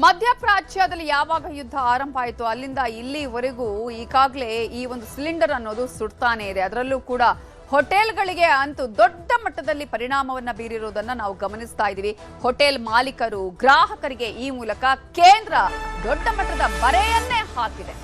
ಮಧ್ಯಪ್ರಾಚ್ಯದಲ್ಲಿ ಯಾವಾಗ ಯುದ್ಧ ಆರಂಭ ಆಯಿತು ಅಲ್ಲಿಂದ ಇಲ್ಲಿವರೆಗೂ ಈಗಾಗಲೇ ಈ ಒಂದು ಸಿಲಿಂಡರ್ ಅನ್ನೋದು ಸುಡ್ತಾನೆ ಇದೆ. ಅದರಲ್ಲೂ ಕೂಡ ಹೋಟೆಲ್ಗಳಿಗೆ ಅಂತೂ ದೊಡ್ಡ ಮಟ್ಟದಲ್ಲಿ ಪರಿಣಾಮವನ್ನ ಬೀರಿರುವುದನ್ನು ನಾವು ಗಮನಿಸ್ತಾ ಇದ್ದೀವಿ. ಹೋಟೆಲ್ ಮಾಲೀಕರು, ಗ್ರಾಹಕರಿಗೆ ಈ ಮೂಲಕ ಕೇಂದ್ರ ದೊಡ್ಡ ಮಟ್ಟದ ಬರೆಯನ್ನೇ ಹಾಕಿದೆ.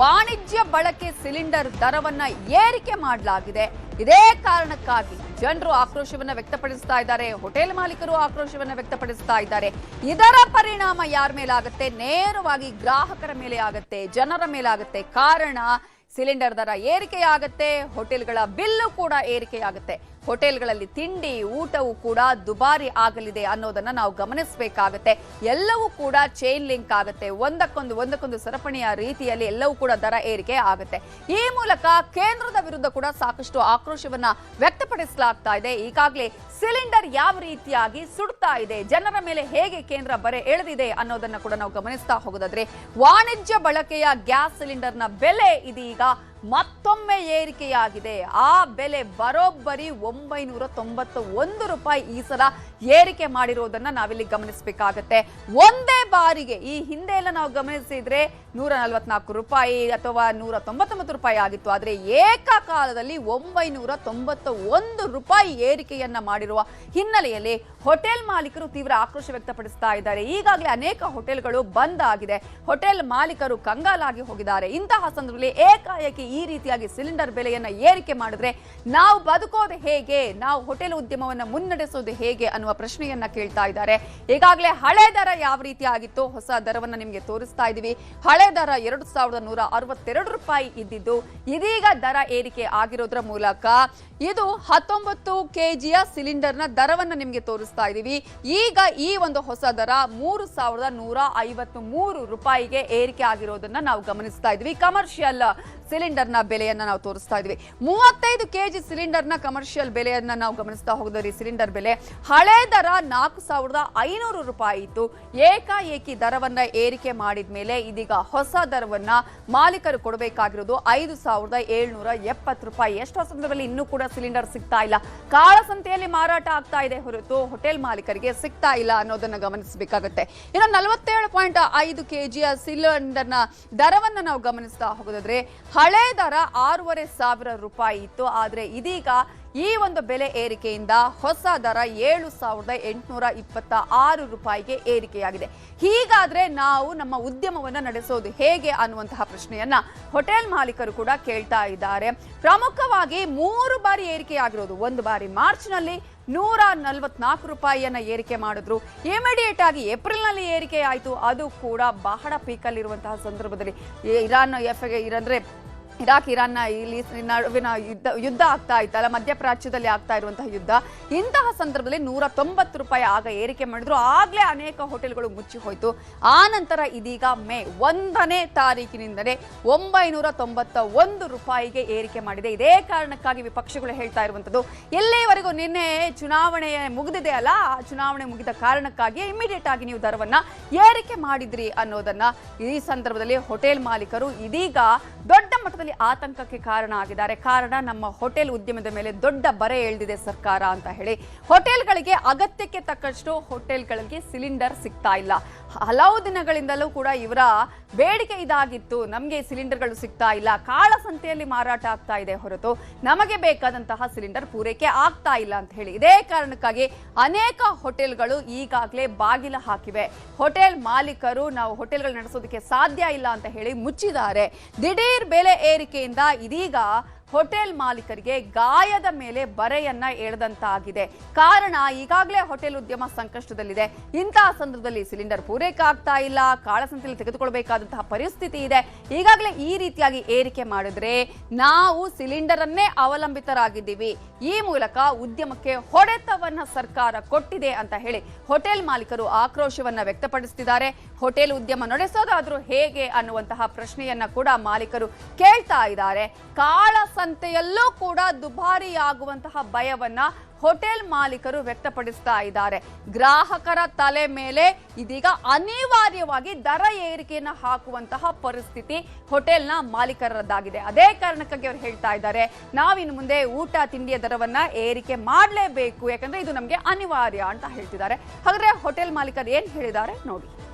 ವಾಣಿಜ್ಯ ಬಳಕೆ ಸಿಲಿಂಡರ್ ದರವನ್ನ ಏರಿಕೆ ಮಾಡಲಾಗಿದೆ. ಇದೇ ಕಾರಣಕ್ಕಾಗಿ ಜನರು ಆಕ್ರೋಶವನ್ನ ವ್ಯಕ್ತಪಡಿಸ್ತಾ ಇದ್ದಾರೆ, ಹೋಟೆಲ್ ಮಾಲೀಕರು ಆಕ್ರೋಶವನ್ನ ವ್ಯಕ್ತಪಡಿಸ್ತಾ ಇದ್ದಾರೆ. ಇದರ ಪರಿಣಾಮ ಯಾರ ಮೇಲಾಗುತ್ತೆ? ನೇರವಾಗಿ ಗ್ರಾಹಕರ ಮೇಲೆ ಆಗುತ್ತೆ, ಜನರ ಮೇಲಾಗುತ್ತೆ. ಕಾರಣ ಸಿಲಿಂಡರ್ ದರ ಏರಿಕೆಯಾಗುತ್ತೆ, ಹೋಟೆಲ್ಗಳ ಬಿಲ್ಲು ಕೂಡ ಏರಿಕೆಯಾಗುತ್ತೆ. ಹೋಟೆಲ್ಗಳಲ್ಲಿ ತಿಂಡಿ ಊಟವೂ ಕೂಡ ದುಬಾರಿ ಆಗಲಿದೆ ಅನ್ನೋದನ್ನ ನಾವು ಗಮನಿಸಬೇಕಾಗುತ್ತೆ. ಎಲ್ಲವೂ ಕೂಡ ಚೈನ್ ಲಿಂಕ್ ಆಗುತ್ತೆ, ಒಂದಕ್ಕೊಂದು ಸರಪಣಿಯ ರೀತಿಯಲ್ಲಿ ಎಲ್ಲವೂ ಕೂಡ ದರ ಏರಿಕೆ ಆಗುತ್ತೆ. ಈ ಮೂಲಕ ಕೇಂದ್ರದ ವಿರುದ್ಧ ಕೂಡ ಸಾಕಷ್ಟು ಆಕ್ರೋಶವನ್ನ ವ್ಯಕ್ತಪಡಿಸಲಾಗ್ತಾ ಇದೆ. ಈಗಾಗಲೇ ಸಿಲಿಂಡರ್ ಯಾವ ರೀತಿಯಾಗಿ ಸುಡ್ತಾ ಇದೆ, ಜನರ ಮೇಲೆ ಹೇಗೆ ಕೇಂದ್ರ ಬರೆ ಎಳೆದಿದೆ ಅನ್ನೋದನ್ನ ಕೂಡ ನಾವು ಗಮನಿಸ್ತಾ ಹೋಗೋದಾದ್ರೆ, ವಾಣಿಜ್ಯ ಬಳಕೆಯ ಗ್ಯಾಸ್ ಸಿಲಿಂಡರ್ನ ಬೆಲೆ ಇದೀಗ ಮತ್ತೊಮ್ಮೆ ಏರಿಕೆಯಾಗಿದೆ. ಆ ಬೆಲೆ ಬರೋಬ್ಬರಿ 991 ರೂಪಾಯಿ ಈ ಸಲ ಏರಿಕೆ ಮಾಡಿರೋದನ್ನ ನಾವಿಲ್ಲಿ ಗಮನಿಸಬೇಕಾಗತ್ತೆ. ಒಂದೇ ಬಾರಿಗೆ ಈ ಹಿಂದೆ ಎಲ್ಲ ನಾವು ಗಮನಿಸಿದ್ರೆ 144 ರೂಪಾಯಿ ಅಥವಾ 199 ರೂಪಾಯಿ ಆಗಿತ್ತು. ಆದರೆ ಏಕಕಾಲದಲ್ಲಿ 991 ರೂಪಾಯಿ ಏರಿಕೆಯನ್ನ ಮಾಡಿರುವ ಹಿನ್ನೆಲೆಯಲ್ಲಿ ಹೋಟೆಲ್ ಮಾಲೀಕರು ತೀವ್ರ ಆಕ್ರೋಶ ವ್ಯಕ್ತಪಡಿಸ್ತಾ ಇದ್ದಾರೆ. ಈಗಾಗಲೇ ಅನೇಕ ಹೋಟೆಲ್ಗಳು ಬಂದ್ ಆಗಿದೆ, ಹೋಟೆಲ್ ಮಾಲೀಕರು ಕಂಗಾಲಾಗಿ ಹೋಗಿದ್ದಾರೆ. ಇಂತಹ ಸಂದರ್ಭದಲ್ಲಿ ಏಕಾಏಕಿ ಈ ರೀತಿಯಾಗಿ ಸಿಲಿಂಡರ್ ಬೆಲೆಯನ್ನ ಏರಿಕೆ ಮಾಡಿದ್ರೆ ನಾವು ಬದುಕೋದು ಹೇಗೆ, ನಾವು ಹೋಟೆಲ್ ಉದ್ಯಮವನ್ನ ಮುನ್ನಡೆಸೋದು ಹೇಗೆ ಅನ್ನುವ ಪ್ರಶ್ನೆಯನ್ನ ಕೇಳ್ತಾ ಇದ್ದಾರೆ. ಈಗಾಗಲೇ ಹಳೆ ದರ ಯಾವ ರೀತಿ ಆಗಿತ್ತು, ಹೊಸ ದರವನ್ನ ನಿಮಗೆ ತೋರಿಸ್ತಾ ಇದೀವಿ. ಹಳೆ ದರ 2162 ರೂಪಾಯಿ ಇದ್ದಿದ್ದು ಇದೀಗ ದರ ಏರಿಕೆ ಆಗಿರೋದ್ರ ಮೂಲಕ ಇದು 19 ಕೆಜಿಯ ಸಿಲಿಂಡರ್ನ ದರವನ್ನ ನಿಮಗೆ ತೋರಿಸ್ತಾ ಇದೀವಿ. ಈಗ ಈ ಒಂದು ಹೊಸ ದರ 3153 ರೂಪಾಯಿಗೆ ಏರಿಕೆ ಆಗಿರೋದನ್ನ ನಾವು ಗಮನಿಸ್ತಾ ಇದೀವಿ. ಕಮರ್ಷಿಯಲ್ ಸಿಲಿಂಡರ್ನ ಬೆಲೆಯನ್ನ ನಾವು ತೋರಿಸ್ತಾ ಇದ್ವಿ. 35 ಕೆಜಿ ಸಿಲಿಂಡರ್ನ ಕಮರ್ಷಿಯಲ್ ಬೆಲೆಯನ್ನ ನಾವು ಗಮನಿಸ್ತಾ ಹೋಗೋದ್ರಿ. ಸಿಲಿಂಡರ್ ಬೆಲೆ ಹಳೆ ದರ 4500 ರೂಪಾಯಿ ಇತ್ತು. ಏಕಾಏಕಿ ದರವನ್ನ ಏರಿಕೆ ಮಾಡಿದ ಮೇಲೆ ಇದೀಗ ಹೊಸ ದರವನ್ನ ಮಾಲೀಕರು ಕೊಡಬೇಕಾಗಿರೋದು 5770 ರೂಪಾಯಿ. ಎಷ್ಟೋ ಸಂದರ್ಭದಲ್ಲಿ ಇನ್ನೂ ಕೂಡ ಸಿಲಿಂಡರ್ ಸಿಗ್ತಾ ಇಲ್ಲ, ಕಾಳಸಂತೆಯಲ್ಲಿ ಮಾರಾಟ ಆಗ್ತಾ ಇದೆ ಹೊರತು ಹೋಟೆಲ್ ಮಾಲೀಕರಿಗೆ ಸಿಗ್ತಾ ಇಲ್ಲ ಅನ್ನೋದನ್ನ ಗಮನಿಸಬೇಕಾಗುತ್ತೆ. ಇನ್ನು 47.5 ಕೆಜಿಯ ಸಿಲಿಂಡರ್ನ ದರವನ್ನ ನಾವು ಗಮನಿಸ್ತಾ ಹೋಗೋದಾದ್ರೆ ಹಳೆ ದರ 6500 ರೂಪಾಯಿ ಇತ್ತು. ಆದ್ರೆ ಇದೀಗ ಈ ಒಂದು ಬೆಲೆ ಏರಿಕೆಯಿಂದ ಹೊಸ ದರ 7826 ರೂಪಾಯಿಗೆ ಏರಿಕೆಯಾಗಿದೆ. ಹೀಗಾದ್ರೆ ನಾವು ನಮ್ಮ ಉದ್ಯಮವನ್ನ ನಡೆಸೋದು ಹೇಗೆ ಅನ್ನುವಂತಹ ಪ್ರಶ್ನೆಯನ್ನ ಹೋಟೆಲ್ ಮಾಲೀಕರು ಕೂಡ ಕೇಳ್ತಾ ಇದ್ದಾರೆ. ಪ್ರಮುಖವಾಗಿ 3 ಬಾರಿ ಏರಿಕೆಯಾಗಿರೋದು. ಒಂದು ಬಾರಿ ಮಾರ್ಚ್ನಲ್ಲಿ 144 ರೂಪಾಯಿಯನ್ನ ಏರಿಕೆ ಮಾಡಿದ್ರು. ಇಮಿಡಿಯೇಟ್ ಆಗಿ ಏಪ್ರಿಲ್ನಲ್ಲಿ ಏರಿಕೆ ಆಯಿತು. ಅದು ಕೂಡ ಬಹಳ ಪೀಕಲ್ಲಿರುವಂತಹ ಸಂದರ್ಭದಲ್ಲಿ ಇರಾಕ್ ಇರಾನ್ನ ಇಲ್ಲಿ ನಡುವಿನ ಯುದ್ಧ ಆಗ್ತಾ ಇತ್ತಲ್ಲ, ಮಧ್ಯಪ್ರಾಚ್ಯದಲ್ಲಿ ಆಗ್ತಾ ಇರುವಂತಹ ಯುದ್ಧ. ಇಂತಹ ಸಂದರ್ಭದಲ್ಲಿ 190 ರೂಪಾಯಿ ಆಗ ಏರಿಕೆ ಮಾಡಿದ್ರು. ಆಗ್ಲೇ ಅನೇಕ ಹೋಟೆಲ್ಗಳು ಮುಚ್ಚಿ ಹೋಯ್ತು. ಆ ನಂತರ ಇದೀಗ ಮೇ 1ನೇ ತಾರೀಕಿನಿಂದಲೇ 991 ರೂಪಾಯಿಗೆ ಏರಿಕೆ ಮಾಡಿದೆ. ಇದೇ ಕಾರಣಕ್ಕಾಗಿ ವಿಪಕ್ಷಗಳು ಹೇಳ್ತಾ ಇರುವಂತದ್ದು, ಇಲ್ಲಿವರೆಗೂ ನಿನ್ನೆ ಚುನಾವಣೆ ಮುಗಿದಿದೆ ಅಲ್ಲ, ಆ ಚುನಾವಣೆ ಮುಗಿದ ಕಾರಣಕ್ಕಾಗಿ ಇಮಿಡಿಯೇಟ್ ಆಗಿ ನೀವು ದರವನ್ನ ಏರಿಕೆ ಮಾಡಿದ್ರಿ ಅನ್ನೋದನ್ನ ಈ ಸಂದರ್ಭದಲ್ಲಿ ಹೋಟೆಲ್ ಮಾಲೀಕರು ಇದೀಗ ದೊಡ್ಡ ಮಟ್ಟದಲ್ಲಿ ಆತಂಕಕ್ಕೆ ಕಾರಣ ಆಗಿದ್ದಾರೆ. ಕಾರಣ ನಮ್ಮ ಹೋಟೆಲ್ ಉದ್ಯಮದ ಮೇಲೆ ದೊಡ್ಡ ಬರೆ ಎಳೆದಿದೆ ಸರ್ಕಾರ ಅಂತ ಹೇಳಿ. ಹೋಟೆಲ್ಗಳಿಗೆ ಅಗತ್ಯಕ್ಕೆ ತಕ್ಕಷ್ಟು ಹೋಟೆಲ್ಗಳಿಗೆ ಸಿಲಿಂಡರ್ ಸಿಗ್ತಾ ಇಲ್ಲ. ಹಲವು ದಿನಗಳಿಂದಲೂ ಕೂಡ ಇವರ ಬೇಡಿಕೆ ಇದಾಗಿತ್ತು, ನಮಗೆ ಸಿಲಿಂಡರ್ಗಳು ಸಿಗ್ತಾ ಇಲ್ಲ, ಕಾಳಸಂತೆಯಲ್ಲಿ ಮಾರಾಟ ಆಗ್ತಾ ಇದೆ ಹೊರತು ನಮಗೆ ಬೇಕಾದಂತಹ ಸಿಲಿಂಡರ್ ಪೂರೈಕೆ ಆಗ್ತಾ ಇಲ್ಲ ಅಂತ ಹೇಳಿ. ಇದೇ ಕಾರಣಕ್ಕಾಗಿ ಅನೇಕ ಹೋಟೆಲ್ಗಳು ಈಗಾಗಲೇ ಬಾಗಿಲ ಹಾಕಿವೆ. ಹೋಟೆಲ್ ಮಾಲೀಕರು ನಾವು ಹೋಟೆಲ್ಗಳು ನಡೆಸೋದಕ್ಕೆ ಸಾಧ್ಯ ಇಲ್ಲ ಅಂತ ಹೇಳಿ ಮುಚ್ಚಿದ್ದಾರೆ. ದಿಢೀರ್ ಬೆಲೆ ಏರಿಕೆಯಿಂದ ಇದೀಗ ಹೋಟೆಲ್ ಮಾಲೀಕರಿಗೆ ಗಾಯದ ಮೇಲೆ ಬರೆಯನ್ನ ಎಳೆದಂತಾಗಿದೆ. ಕಾರಣ ಈಗಾಗಲೇ ಹೋಟೆಲ್ ಉದ್ಯಮ ಸಂಕಷ್ಟದಲ್ಲಿದೆ. ಇಂತಹ ಸಂದರ್ಭದಲ್ಲಿ ಸಿಲಿಂಡರ್ ಪೂರೈಕೆ ಆಗ್ತಾ ಇಲ್ಲ, ಕಾಳಸಂತೆಯಲ್ಲಿ ತೆಗೆದುಕೊಳ್ಬೇಕಾದಂತಹ ಪರಿಸ್ಥಿತಿ ಇದೆ. ಈಗಾಗಲೇ ಈ ರೀತಿಯಾಗಿ ಏರಿಕೆ ಮಾಡಿದ್ರೆ ನಾವು ಸಿಲಿಂಡರ್ ಅನ್ನೇ ಅವಲಂಬಿತರಾಗಿದ್ದೀವಿ. ಈ ಮೂಲಕ ಉದ್ಯಮಕ್ಕೆ ಹೊಡೆತವನ್ನ ಸರ್ಕಾರ ಕೊಟ್ಟಿದೆ ಅಂತ ಹೇಳಿ ಹೋಟೆಲ್ ಮಾಲೀಕರು ಆಕ್ರೋಶವನ್ನ ವ್ಯಕ್ತಪಡಿಸುತ್ತಿದ್ದಾರೆ. ಹೋಟೆಲ್ ಉದ್ಯಮ ನಡೆಸೋದಾದ್ರೂ ಹೇಗೆ ಅನ್ನುವಂತಹ ಪ್ರಶ್ನೆಯನ್ನ ಕೂಡ ಮಾಲೀಕರು ಕೇಳ್ತಾ ಇದ್ದಾರೆ. ಕಾಳಸಂತೆಯಲ್ಲೂ ಕೂಡ ದುಬಾರಿಯಾಗುವಂತಹ ಭಯವನ್ನ ಹೋಟೆಲ್ ಮಾಲೀಕರು ವ್ಯಕ್ತಪಡಿಸ್ತಾ ಇದ್ದಾರೆ. ಗ್ರಾಹಕರ ತಲೆ ಮೇಲೆ ಇದೀಗ ಅನಿವಾರ್ಯವಾಗಿ ದರ ಏರಿಕೆಯನ್ನು ಹಾಕುವಂತಹ ಪರಿಸ್ಥಿತಿ ಹೋಟೆಲ್ನ ಮಾಲೀಕರದ್ದಾಗಿದೆ. ಅದೇ ಕಾರಣಕ್ಕಾಗಿ ಅವರು ಹೇಳ್ತಾ ಇದ್ದಾರೆ, ನಾವಿನ್ನು ಮುಂದೆ ಊಟ ತಿಂಡಿಯ ದರವನ್ನ ಏರಿಕೆ ಮಾಡಲೇಬೇಕು, ಯಾಕಂದ್ರೆ ಇದು ನಮಗೆ ಅನಿವಾರ್ಯ ಅಂತ ಹೇಳ್ತಿದ್ದಾರೆ. ಹಾಗಾದ್ರೆ ಹೋಟೆಲ್ ಮಾಲೀಕರು ಏನ್ ಹೇಳಿದ್ದಾರೆ ನೋಡಿ.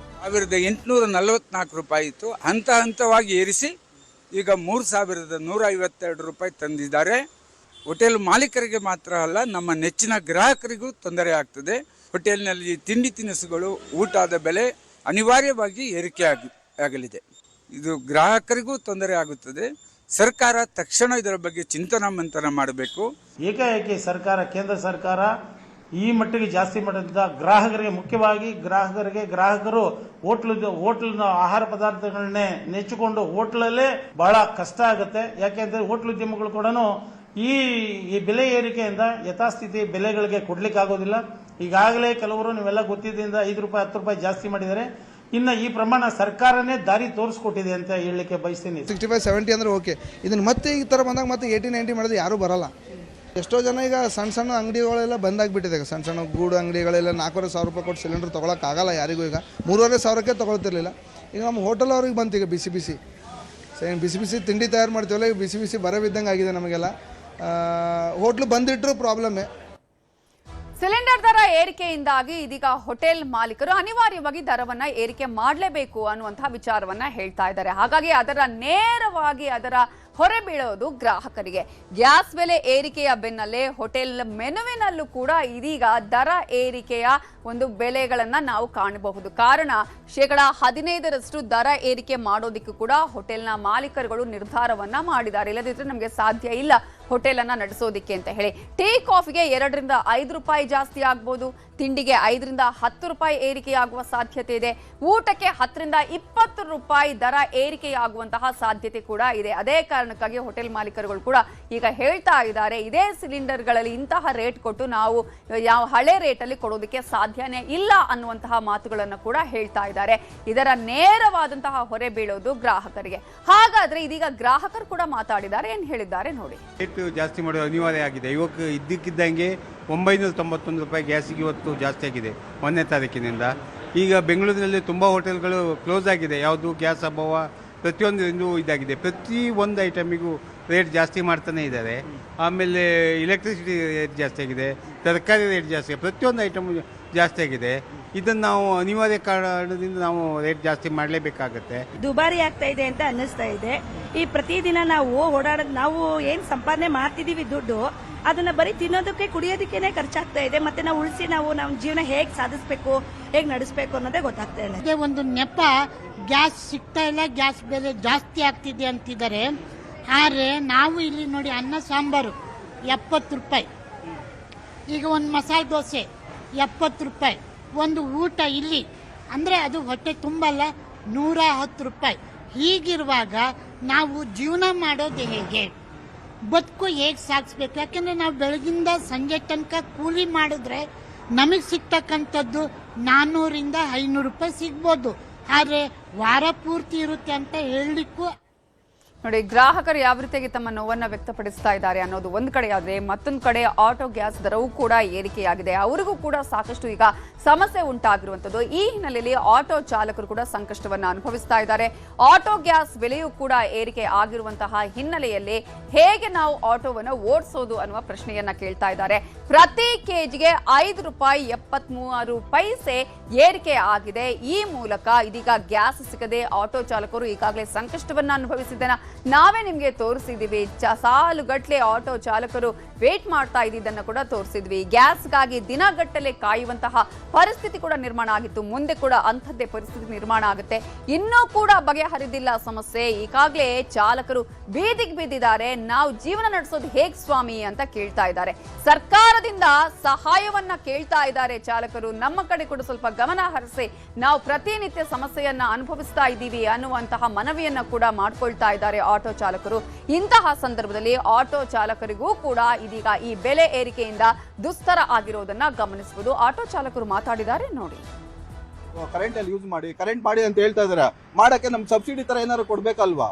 1844 ರೂಪಾಯಿ ಇತ್ತು. ಹಂತ ಹಂತವಾಗಿ ಏರಿಸಿ ಈಗ 3152 ರೂಪಾಯಿ ತಂದಿದ್ದಾರೆ. ಹೋಟೆಲ್ ಮಾಲೀಕರಿಗೆ ಮಾತ್ರ ಅಲ್ಲ, ನಮ್ಮ ನೆಚ್ಚಿನ ಗ್ರಾಹಕರಿಗೂ ತೊಂದರೆ ಆಗ್ತದೆ. ಹೋಟೆಲ್ನಲ್ಲಿ ತಿಂಡಿ ತಿನಿಸುಗಳು, ಊಟದ ಬೆಲೆ ಅನಿವಾರ್ಯವಾಗಿ ಏರಿಕೆ ಆಗಲಿದೆ. ಇದು ಗ್ರಾಹಕರಿಗೂ ತೊಂದರೆ ಆಗುತ್ತದೆ. ಸರ್ಕಾರ ತಕ್ಷಣ ಇದರ ಬಗ್ಗೆ ಚಿಂತನ ಮಂಥನ ಮಾಡಬೇಕು. ಏಕಾಏಕಿ ಸರ್ಕಾರ, ಕೇಂದ್ರ ಸರ್ಕಾರ ಈ ಮಟ್ಟಿಗೆ ಜಾಸ್ತಿ ಮಾಡಿದ ಗ್ರಾಹಕರಿಗೆ, ಮುಖ್ಯವಾಗಿ ಗ್ರಾಹಕರು ಹೋಟ್ಲಿನ ಆಹಾರ ಪದಾರ್ಥಗಳನ್ನೇ ನೆಚ್ಚಿಕೊಂಡು ಹೋಟ್ಲಲ್ಲೇ ಬಹಳ ಕಷ್ಟ ಆಗುತ್ತೆ. ಯಾಕೆಂದ್ರೆ ಹೋಟ್ಲ್ ಉದ್ಯಮಗಳು ಕೂಡ ಈ ಬೆಲೆ ಏರಿಕೆಯಿಂದ ಯಥಾಸ್ಥಿತಿ ಬೆಲೆಗಳಿಗೆ ಕೊಡ್ಲಿಕ್ಕೆ ಆಗೋದಿಲ್ಲ. ಈಗಾಗಲೇ ಕೆಲವರು, ನೀವೆಲ್ಲ ಗೊತ್ತಿದ್ದರಿಂದ 5 ರೂಪಾಯಿ 10 ರೂಪಾಯಿ ಜಾಸ್ತಿ ಮಾಡಿದ್ದಾರೆ. ಇನ್ನು ಈ ಪ್ರಮಾಣ ಸರ್ಕಾರನೇ ದಾರಿ ತೋರಿಸ್ಕೊಟ್ಟಿದೆ ಅಂತ ಹೇಳಲಿಕ್ಕೆ ಬಯಸ್ತೀನಿ. 65-70 ಅಂದ್ರೆ ಓಕೆ. ಇದನ್ನು ಮತ್ತೆ ಈ ಥರ ಬಂದಾಗ ಮತ್ತೆ 80-90 ಮಾಡಿದ್ರೆ ಯಾರೂ ಬರಲ್ಲ. ಎಷ್ಟೋ ಜನ ಈಗ ಸಣ್ಣ ಅಂಗಡಿಗಳೆಲ್ಲ ಬಂದಾಗ್ಬಿಟ್ಟಿದೆ. ಸಣ್ಣ ಗೂಡು ಅಂಗಡಿಗಳೆಲ್ಲ 4,500 ರೂಪಾಯಿ ಕೊಟ್ಟು ಸಿಲಿಂಡರ್ ತೊಗೊಳಕ್ಕಾಗಲ್ಲ ಯಾರಿಗೂ. ಈಗ 3,500ಕ್ಕೆ ತೊಗೊಳ್ತಿರ್ಲಿಲ್ಲ. ಈಗ ನಮ್ಮ ಹೋಟೆಲ್ ಅವ್ರಿಗೆ ಬಂತು ಈಗ ಬಿಸಿ ಬಿಸಿ ತಿಂಡಿ ತಯಾರು ಮಾಡ್ತೀವಲ್ಲ, ಈಗ ಬಿಸಿ ಬರವಿದ್ದಂಗೆ ಆಗಿದೆ ನಮಗೆಲ್ಲ. ಹೋಟ್ಲು ಬಂದಿಟ್ಟರು ಪ್ರಾಬ್ಲಮ್ಮೇ. ಸಿಲಿಂಡರ್ ದರ ಏರಿಕೆಯಿಂದಾಗಿ ಇದೀಗ ಹೋಟೆಲ್ ಮಾಲೀಕರು ಅನಿವಾರ್ಯವಾಗಿ ದರವನ್ನ ಏರಿಕೆ ಮಾಡಲೇಬೇಕು ಅನ್ನುವಂತಹ ವಿಚಾರವನ್ನ ಹೇಳ್ತಾ ಇದ್ದಾರೆ. ಹಾಗಾಗಿ ನೇರವಾಗಿ ಅದರ ಹೊರೆ ಬೀಳೋದು ಗ್ರಾಹಕರಿಗೆ. ಗ್ಯಾಸ್ ಬೆಲೆ ಏರಿಕೆಯ ಬೆನ್ನಲ್ಲೇ ಹೋಟೆಲ್ ಮೆನುವಿನಲ್ಲೂ ಕೂಡ ಇದೀಗ ದರ ಏರಿಕೆಯ ಒಂದು ಬೆಲೆಗಳನ್ನ ನಾವು ಕಾಣಬಹುದು. ಕಾರಣ 15% ದರ ಏರಿಕೆ ಮಾಡೋದಕ್ಕೂ ಕೂಡ ಹೋಟೆಲ್ನ ಮಾಲೀಕರುಗಳು ನಿರ್ಧಾರವನ್ನ ಮಾಡಿದ್ದಾರೆ. ಇಲ್ಲದಿದ್ರೆ ನಮಗೆ ಸಾಧ್ಯ ಇಲ್ಲ ಹೋಟೆಲ್ ಅನ್ನ ನಡೆಸೋದಿಕ್ಕೆ ಅಂತ ಹೇಳಿ. ಟೀ ಕಾಫಿಗೆ 2 ರಿಂದ 5 ರೂಪಾಯಿ ಜಾಸ್ತಿ ಆಗ್ಬೋದು. ತಿಂಡಿಗೆ 5 ರಿಂದ 10 ರೂಪಾಯಿ ಏರಿಕೆಯಾಗುವ ಸಾಧ್ಯತೆ ಇದೆ. ಊಟಕ್ಕೆ 10 ರಿಂದ 20 ರೂಪಾಯಿ ದರ ಏರಿಕೆಯಾಗುವಂತಹ ಸಾಧ್ಯತೆ ಕೂಡ ಇದೆ. ಅದೇ ಕಾರಣಕ್ಕಾಗಿ ಹೋಟೆಲ್ ಮಾಲೀಕರುಗಳು ಕೂಡ ಈಗ ಹೇಳ್ತಾ ಇದ್ದಾರೆ, ಇದೇ ಸಿಲಿಂಡರ್ಗಳಲ್ಲಿ ಇಂತಹ ರೇಟ್ ಕೊಟ್ಟು ನಾವು ಯಾವ ಹಳೆ ರೇಟಲ್ಲಿ ಕೊಡೋದಕ್ಕೆ ಸಾಧ್ಯನೇ ಇಲ್ಲ ಅನ್ನುವಂತಹ ಮಾತುಗಳನ್ನು ಕೂಡ ಹೇಳ್ತಾ ಇದ್ದಾರೆ. ಇದರ ನೇರವಾದಂತಹ ಹೊರೆ ಬೀಳೋದು ಗ್ರಾಹಕರಿಗೆ. ಹಾಗಾದ್ರೆ ಇದೀಗ ಗ್ರಾಹಕರು ಕೂಡ ಮಾತಾಡಿದ್ದಾರೆ, ಏನ್ ಹೇಳಿದ್ದಾರೆ ನೋಡಿ. ರೇಟ್ ಜಾಸ್ತಿ ಮಾಡೋದು ಅನಿವಾರ್ಯ ಆಗಿದೆ. ಇವಾಗ ಇದ್ದಕ್ಕಿದ್ದಂಗೆ 991 ರೂಪಾಯಿ ಗ್ಯಾಸಿಗೆ ಇವತ್ತು ಜಾಸ್ತಿ ಆಗಿದೆ 1ನೇ ತಾರೀಕಿನಿಂದ. ಈಗ ಬೆಂಗಳೂರಿನಲ್ಲಿ ತುಂಬ ಹೋಟೆಲ್ಗಳು ಕ್ಲೋಸ್ ಆಗಿದೆ. ಯಾವುದು ಗ್ಯಾಸ್ ಅಭಾವ ಪ್ರತಿಯೊಂದು ಇದಾಗಿದೆ. ಪ್ರತಿ ಒಂದು ಐಟಮಿಗೂ ರೇಟ್ ಜಾಸ್ತಿ ಮಾಡ್ತಾನೆ ಇದ್ದಾರೆ. ಆಮೇಲೆ ಎಲೆಕ್ಟ್ರಿಸಿಟಿ ರೇಟ್ ಜಾಸ್ತಿ ಆಗಿದೆ, ತರಕಾರಿ ರೇಟ್ ಜಾಸ್ತಿ ಆಗಿದೆ, ಪ್ರತಿಯೊಂದು ಐಟಮ್ ಜಾಸ್ತಿ ಆಗಿದೆ. ಇದನ್ನು ನಾವು ಅನಿವಾರ್ಯ ಕಾರಣದಿಂದ ನಾವು ರೇಟ್ ಜಾಸ್ತಿ ಮಾಡಲೇಬೇಕಾಗತ್ತೆ. ದುಬಾರಿ ಆಗ್ತಾ ಇದೆ ಅಂತ ಅನ್ನಿಸ್ತಾ ಇದೆ. ಈ ಪ್ರತಿದಿನ ನಾವು ಓಡಾಡೋದು, ನಾವು ಏನು ಸಂಪಾದನೆ ಮಾಡ್ತಿದೀವಿ ದುಡ್ಡು, ಅದನ್ನ ಬರೀ ತಿನ್ನೋದಕ್ಕೆ ಕುಡಿಯೋದಕ್ಕೇನೆ ಖರ್ಚಾಗ್ತಾ ಇದೆ. ಮತ್ತೆ ನಾವು ಉಳಿಸಿ ನಮ್ಮ ಜೀವನ ಹೇಗೆ ಸಾಧಿಸಬೇಕು, ಹೇಗೆ ನಡೆಸಬೇಕು ಅನ್ನೋದೇ ಗೊತ್ತಾಗ್ತಾ ಇಲ್ಲ. ಅದೇ ಒಂದು ನೆಪ, ಗ್ಯಾಸ್ ಸಿಗ್ತಾ ಇಲ್ಲ, ಗ್ಯಾಸ್ ಬೆಲೆ ಜಾಸ್ತಿ ಆಗ್ತಿದೆ ಅಂತಿದ್ದಾರೆ. ಆದರೆ ನಾವು ಇಲ್ಲಿ ನೋಡಿ, ಅನ್ನ ಸಾಂಬಾರು 70 ರೂಪಾಯಿ, ಈಗ ಒಂದು ಮಸಾಲೆ ದೋಸೆ 70 ರೂಪಾಯಿ, ಒಂದು ಊಟ ಇಲ್ಲಿ ಅಂದರೆ ಅದು ಹೊಟ್ಟೆ ತುಂಬಲ್ಲ 110 ರೂಪಾಯಿ. ಹೀಗಿರುವಾಗ ನಾವು ಜೀವನ ಮಾಡೋದು ಹೇಗೆ, ಬದುಕು ಹೇಗೆ ಸಾಗಿಸ್ಬೇಕು? ಯಾಕೆಂದರೆ ನಾವು ಬೆಳಗಿಂದ ಸಂಜೆ ತನಕ ಕೂಲಿ ಮಾಡಿದ್ರೆ ನಮಗೆ ಸಿಗ್ತಕ್ಕಂಥದ್ದು 400 ರಿಂದ 500 ರೂಪಾಯಿ ಸಿಗ್ಬೋದು. ಆದರೆ ವಾರ ಪೂರ್ತಿ ಇರುತ್ತೆ ಅಂತ ಹೇಳಲಿಕ್ಕೂ ನೋಡಿ, ಗ್ರಾಹಕರು ಯಾವ ರೀತಿಯಾಗಿ ತಮ್ಮ ನೋವನ್ನ ವ್ಯಕ್ತಪಡಿಸ್ತಾ ಇದ್ದಾರೆ ಅನ್ನೋದು ಒಂದು ಕಡೆ ಆದ್ರೆ, ಮತ್ತೊಂದು ಕಡೆ ಆಟೋ ಗ್ಯಾಸ್ ದರವೂ ಕೂಡ ಏರಿಕೆಯಾಗಿದೆ. ಅವರಿಗೂ ಕೂಡ ಸಾಕಷ್ಟು ಈಗ ಸಮಸ್ಯೆ ಉಂಟಾಗಿರುವಂತದ್ದು. ಈ ಹಿನ್ನೆಲೆಯಲ್ಲಿ ಆಟೋ ಚಾಲಕರು ಕೂಡ ಸಂಕಷ್ಟವನ್ನ ಅನುಭವಿಸ್ತಾ ಇದ್ದಾರೆ. ಆಟೋ ಗ್ಯಾಸ್ ಬೆಲೆಯೂ ಕೂಡ ಏರಿಕೆ ಆಗಿರುವಂತಹ ಹಿನ್ನೆಲೆಯಲ್ಲಿ ಹೇಗೆ ನಾವು ಆಟೋವನ್ನು ಓಡಿಸೋದು ಅನ್ನುವ ಪ್ರಶ್ನೆಯನ್ನ ಕೇಳ್ತಾ ಇದ್ದಾರೆ. ಪ್ರತಿ ಕೆಜಿಗೆ 5 ರೂಪಾಯಿ 73 ಪೈಸೆ ಏರಿಕೆ ಆಗಿದೆ. ಈ ಮೂಲಕ ಇದೀಗ ಗ್ಯಾಸ್ ಸಿಗದೆ ಆಟೋ ಚಾಲಕರು ಈಗಾಗಲೇ ಸಂಕಷ್ಟವನ್ನ ಅನುಭವಿಸಿದ್ದೇನೆ. ನಾವೇ ನಿಮ್ಗೆ ತೋರಿಸಿದೀವಿ, ಸಾಲುಗಟ್ಲೆ ಆಟೋ ಚಾಲಕರು ವೇಟ್ ಮಾಡ್ತಾ ಇದ್ದಿದ್ದನ್ನು ಕೂಡ ತೋರಿಸಿದ್ವಿ. ಗ್ಯಾಸ್ಗಾಗಿ ದಿನಗಟ್ಟಲೆ ಕಾಯುವಂತಹ ಪರಿಸ್ಥಿತಿ ಕೂಡ ನಿರ್ಮಾಣ ಆಗಿತ್ತು. ಮುಂದೆ ಕೂಡ ಅಂಥದ್ದೇ ಪರಿಸ್ಥಿತಿ ನಿರ್ಮಾಣ ಆಗುತ್ತೆ. ಇನ್ನೂ ಕೂಡ ಬಗೆಹರಿದಿಲ್ಲ ಸಮಸ್ಯೆ. ಈಗಾಗಲೇ ಚಾಲಕರು ಬೀದಿಗೆ ಬಿದ್ದಿದ್ದಾರೆ. ನಾವು ಜೀವನ ನಡೆಸೋದು ಹೇಗ್ ಸ್ವಾಮಿ ಅಂತ ಕೇಳ್ತಾ ಇದ್ದಾರೆ. ಸರ್ಕಾರದಿಂದ ಸಹಾಯವನ್ನ ಕೇಳ್ತಾ ಇದ್ದಾರೆ ಚಾಲಕರು. ನಮ್ಮ ಕಡೆ ಕೂಡ ಸ್ವಲ್ಪ ಗಮನ ಹರಿಸಿ, ನಾವು ಪ್ರತಿನಿತ್ಯ ಸಮಸ್ಯೆಯನ್ನ ಅನುಭವಿಸ್ತಾ ಇದ್ದೀವಿ ಅನ್ನುವಂತಹ ಮನವಿಯನ್ನ ಕೂಡ ಮಾಡ್ಕೊಳ್ತಾ ಇದ್ದಾರೆ ಆಟೋ ಚಾಲಕರು. ಇಂತಹ ಸಂದರ್ಭದಲ್ಲಿ ಆಟೋ ಚಾಲಕರಿಗೂ ಕೂಡ ಇದೀಗ ಈ ಬೆಲೆ ಏರಿಕೆಯಿಂದ ದುಸ್ತರ ಆಗಿರೋದನ್ನ ಗಮನಿಸಬಹುದು. ಆಟೋ ಚಾಲಕರು ಮಾತಾಡಿದ್ದಾರೆ ನೋಡಿ. ಕರೆಂಟ್ ಅಲ್ಲಿ ಯೂಸ್ ಮಾಡಿ, ಕರೆಂಟ್ ಮಾಡಿ ಅಂತ ಹೇಳ್ತಾ ಇದಾರೆ. ಮಾಡಕ್ಕೆ ನಮ್ ಸಬ್ಸಿಡಿ ತರ ಏನಾದ್ರು ಕೊಡ್ಬೇಕಲ್ವಾ?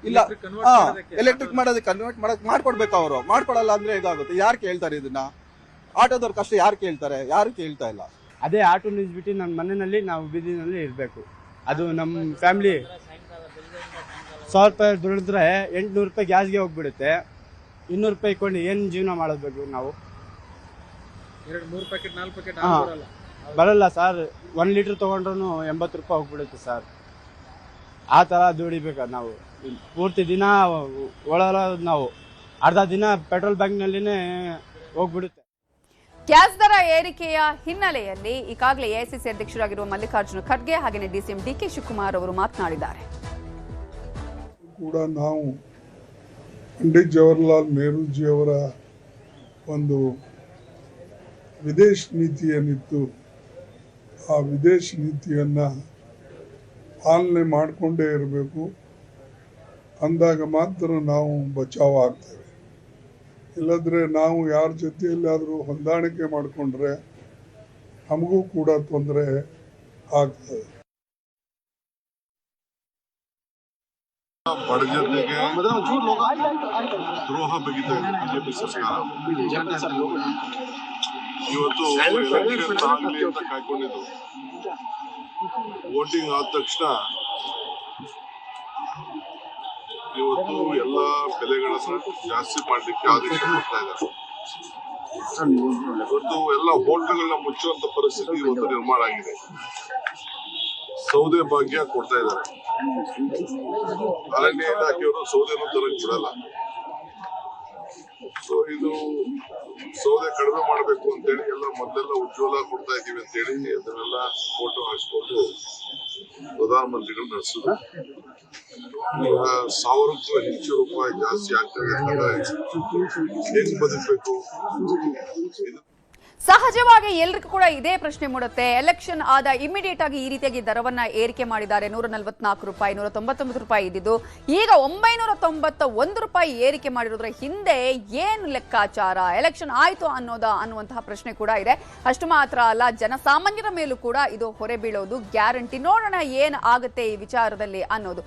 ಇಲ್ಲ, ಎಲೆಕ್ಟ್ರಿಕ್ ಮಾಡೋದಕ್ಕೆ ಕನ್ವರ್ಟ್ ಮಾಡಕ್ ಮಾಡ್ಕೊಡ್ಬೇಕು. ಅವರು ಮಾಡ್ಕೊಡಲ್ಲ ಅಂದ್ರೆ ಹೇಗಾಗುತ್ತೆ? ಯಾರು ಕೇಳ್ತಾರೆ ಇದನ್ನ? ಆಟೋದವ್ರ ಕಷ್ಟ ಯಾರು ಕೇಳ್ತಾರೆ? ಯಾರು ಕೇಳ್ತಾ ಇಲ್ಲ. ಅದೇ ಆಟೋ ನಿಲ್ಸ್ಬಿಟ್ಟು ನನ್ನ ಮನೆಯಲ್ಲಿ ನಾವು ಬೀದಿನಲ್ಲಿ ಇರಬೇಕು. ಅದು ನಮ್ಮ ಫ್ಯಾಮಿಲಿ 1,000 ರೂಪಾಯಿ ದುಡಿದ್ರೆ 800 ರೂಪಾಯಿ ಗ್ಯಾಸ್ಗೆ ಹೋಗ್ಬಿಡುತ್ತೆ. 200 ರೂಪಾಯಿ ಕೊಂಡು ಏನು ಜೀವನ ಮಾಡಬೇಕು ನಾವು? 2-3 ಪ್ಯಾಕೆಟ್ 4 ಪ್ಯಾಕೆಟ್ ಬರಲ್ಲ ಸರ್. 1 ಲೀಟ್ರ್ ತೊಗೊಂಡ್ರು 80 ರೂಪಾಯಿ ಹೋಗ್ಬಿಡುತ್ತೆ ಸರ್. ಆ ಥರ ದುಡಿಬೇಕು ನಾವು. ಪೂರ್ತಿ ದಿನ ಓಡಾಡೋದು ನಾವು. ಅರ್ಧ ದಿನ ಪೆಟ್ರೋಲ್ ಬ್ಯಾಂಕ್ನಲ್ಲಿನೇ ಹೋಗ್ಬಿಡುತ್ತೆ. ಗ್ಯಾಸ್ ದರ ಏರಿಕೆಯ ಹಿನ್ನೆಲೆಯಲ್ಲಿ ಈಗಾಗಲೇ ಎಐಸಿಸಿ ಅಧ್ಯಕ್ಷರಾಗಿರುವ ಮಲ್ಲಿಕಾರ್ಜುನ ಖರ್ಗೆ ಹಾಗೆಯೇ ಡಿಸಿಎಂ ಡಿಕೆ ಶಿವಕುಮಾರ್ ಅವರು ಮಾತನಾಡಿದ್ದಾರೆ. ಕೂಡ ನಾವು ಪಂಡಿತ್ ಜವಾಹರ್ಲಾಲ್ ನೆಹರೂಜಿಯವರ ಒಂದು ವಿದೇಶ ನೀತಿ ಏನಿತ್ತು, ಆ ವಿದೇಶ ನೀತಿಯನ್ನು ಪಾಲನೆ ಮಾಡಿಕೊಂಡೇ ಇರಬೇಕು. ಅಂದಾಗ ಮಾತ್ರ ನಾವು ಬಚಾವ್ ಆಗ್ತೇವೆ. ಇಲ್ಲದ್ರೆ ನಾವು ಯಾರ ಜೊತೆಯಲ್ಲಾದರೂ ಹೊಂದಾಣಿಕೆ ಮಾಡಿಕೊಂಡ್ರೆ ನಮಗೂ ಕೂಡ ತೊಂದರೆ ಆಗ್ತದೆ. ಬಡ ಜನತೆಗೆ ದ್ರೋಹ ಬಗೆದಿದೆ ಬಿಜೆಪಿ ಸರ್ಕಾರ. ಇವತ್ತು ಎಲೆಕ್ಷನ್ ಆಗಲಿ ಅಂತ ಕಾಯ್ಕೊಂಡಿದ್ದು, ವೋಟಿಂಗ್ ಆದ ತಕ್ಷಣ ಇವತ್ತು ಎಲ್ಲ ಬೆಲೆಗಳನ್ನ ಜಾಸ್ತಿ ಮಾಡಲಿಕ್ಕೆ ಆದೇಶ ಕೊಡ್ತಾ ಇದ್ದಾರೆ. ಇವತ್ತು ಎಲ್ಲ ಹೋಟೆಲ್ಗಳನ್ನ ಮುಚ್ಚುವಂತ ಪರಿಸ್ಥಿತಿ ಇವತ್ತು ನಿರ್ಮಾಣ ಆಗಿದೆ. ಸೌದೆ ಭಾಗ್ಯ ಕೊಡ್ತಾ ಇದ್ದಾರೆ. ಅರಣ್ಯ ಇಲಾಖೆಯವರು ಸೌದೆನೂ ತರಕ್ ಬಿಡಲ್ಲ. ಸೊ ಇದು ಸೌದೆ ಕಡಿಮೆ ಮಾಡಬೇಕು ಅಂತೇಳಿ ಎಲ್ಲ ಮೊದಲೆಲ್ಲ ಉಜ್ವಲ ಕೊಡ್ತಾ ಇದೀವಿ ಅಂತೇಳಿ ಅದನ್ನೆಲ್ಲ ಫೋಟೋ ಹಾಕಿಸ್ಕೊಂಡು ಪ್ರಧಾನಮಂತ್ರಿಗಳು ನಡೆಸಿದ್ರು. ಈಗ 1000ಕ್ಕೂ ಹೆಚ್ಚು ರೂಪಾಯಿ ಜಾಸ್ತಿ ಆಗ್ತದೆ. ಹೇಗೆ ಬದುಕಬೇಕು? ಸಹಜವಾಗಿ ಎಲ್ರಿಗೂ ಕೂಡ ಇದೇ ಪ್ರಶ್ನೆ ಮೂಡುತ್ತೆ. ಎಲೆಕ್ಷನ್ ಆದ ಇಮಿಡಿಯೇಟ್ ಆಗಿ ಈ ರೀತಿಯಾಗಿ ದರವನ್ನ ಏರಿಕೆ ಮಾಡಿದ್ದಾರೆ. 144 ರೂಪಾಯಿ, 199 ರೂಪಾಯಿ ಇದ್ದಿದ್ದು ಈಗ 991 ರೂಪಾಯಿ ಏರಿಕೆ ಮಾಡಿರೋದ್ರ ಹಿಂದೆ ಏನು ಲೆಕ್ಕಾಚಾರ, ಎಲೆಕ್ಷನ್ ಆಯ್ತು ಅನ್ನುವಂತಹ ಪ್ರಶ್ನೆ ಕೂಡ ಇದೆ. ಅಷ್ಟು ಮಾತ್ರ ಅಲ್ಲ, ಜನಸಾಮಾನ್ಯರ ಮೇಲೂ ಕೂಡ ಇದು ಹೊರೆ ಬೀಳೋದು ಗ್ಯಾರಂಟಿ. ನೋಡೋಣ ಏನ್ ಆಗುತ್ತೆ ಈ ವಿಚಾರದಲ್ಲಿ ಅನ್ನೋದು.